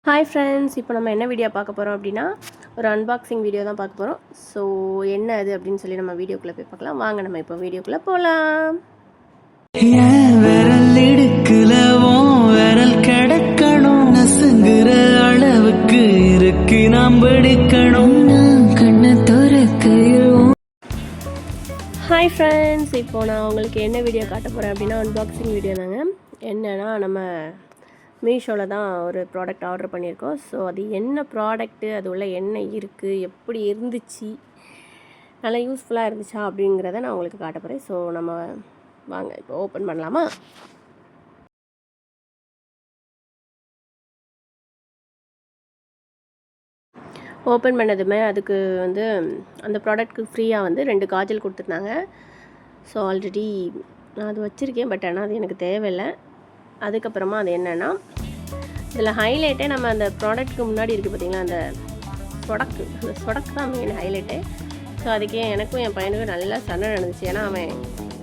Hi friends, இப்போ நம்ம என்ன வீடியோ பார்க்க போகிறோம் அப்படின்னா ஒரு அன்பாக்சிங் வீடியோ தான் பார்க்க போகிறோம். ஸோ என்ன அது அப்படின்னு சொல்லி நம்ம வீடியோக்குள்ளே போய் பார்க்கலாம். வாங்க நம்ம இப்போ வீடியோக்குள்ளே போகலாம். விரல் இடுக்குல விரல் கிடக்கணும், நசுங்குற அளவுக்கு இருக்கு நாம் படிக்கணும், கண்ணை திறக்கையில். ஹாய் ஃப்ரெண்ட்ஸ், இப்போ நான் உங்களுக்கு என்ன வீடியோ காட்ட போகிறேன் அப்படின்னா அன்பாக்சிங் வீடியோ தாங்க. என்னென்னா நம்ம மீஷோவில் தான் ஒரு ப்ராடக்ட் ஆர்டர் பண்ணியிருக்கோம். ஸோ அது என்ன ப்ராடக்ட்டு, அது உள்ள என்ன இருக்குது, எப்படி இருந்துச்சு, நல்லா யூஸ்ஃபுல்லாக இருந்துச்சா அப்படிங்கிறத நான் உங்களுக்கு காட்ட போகிறேன். ஸோ நம்ம வாங்க இப்போ ஓப்பன் பண்ணலாமா? ஓப்பன் பண்ணதுமே அதுக்கு வந்து அந்த ப்ராடக்ட்க்கு ஃப்ரீயாக வந்து 2 காஜல் கொடுத்துருந்தாங்க. ஸோ ஆல்ரெடி நான் அது வச்சுருக்கேன், பட் ஆனால் அது எனக்கு தேவையில்லை. அதுக்கப்புறமா அது என்னென்னா, இதில் ஹைலைட்டே நம்ம அந்த ப்ராடக்ட்டுக்கு முன்னாடி இருக்குது பார்த்திங்களா, அந்த சொடக்கு தான் மெயின் ஹைலைட்டே. ஸோ அதுக்கே எனக்கும் என் பையனுக்கும் நல்லா சண்டை நடந்துச்சு. ஏன்னா அவன்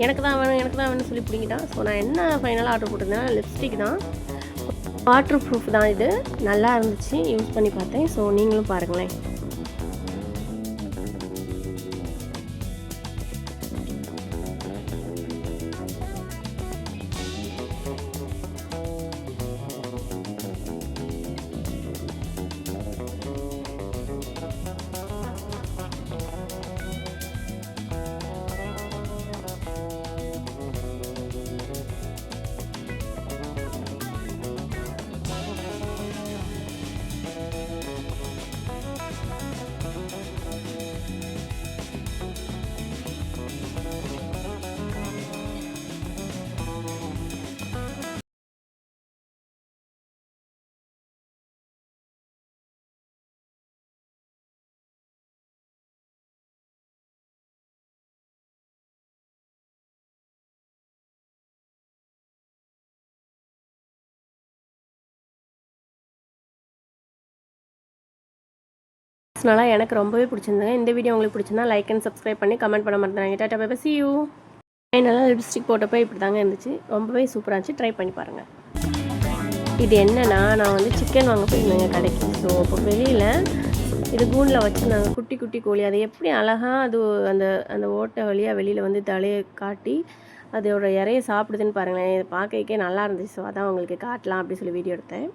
எனக்கு தான் வேணும்னு சொல்லி பிடிங்கிட்டான். ஸோ நான் என்ன ஃபைனலாக ஆர்டர் போட்டிருந்தேன்னா லிப்ஸ்டிக் தான். வாட்டர் ப்ரூஃப் தான் இது. நல்லா இருந்துச்சு, யூஸ் பண்ணி பார்த்தேன். ஸோ நீங்களும் பாருங்களேன். பர்சனலாக எனக்கு ரொம்பவே பிடிச்சிருந்தேங்க. இந்த வீடியோ உங்களுக்கு பிடிச்சிருந்தா லைக் அண்ட் சப்ஸ்கிரைப் பண்ணி கமெண்ட் பண்ண மறந்துடாதீங்க. Ta-ta bye bye, see you. நல்லா லிப்ஸ்டிக் போட்டப்போ இப்படி தாங்க இருந்துச்சு. ரொம்பவே சூப்பராக இருந்துச்சு. ட்ரை பண்ணி பாருங்கள். இது என்னென்னா, நான் வந்து சிக்கன் வாங்க போயிருந்தேங்க கடைக்கு. ஸோ அப்போ வெளியில் இது கூண்டில் வச்சுருந்தாங்க குட்டி குட்டி கோழி. அது எப்படி அழகாக அது அந்த அந்த ஓட்டை வழியாக வெளியில் வந்து தலையை காட்டி அதோட இறைய சாப்பிடுதுன்னு பாருங்களேன். இதை பார்க்கறதுக்கே நல்லா இருந்துச்சு. ஸோ அதான் உங்களுக்கு காட்டலாம் அப்படி சொல்லி வீடியோ எடுத்தேன்.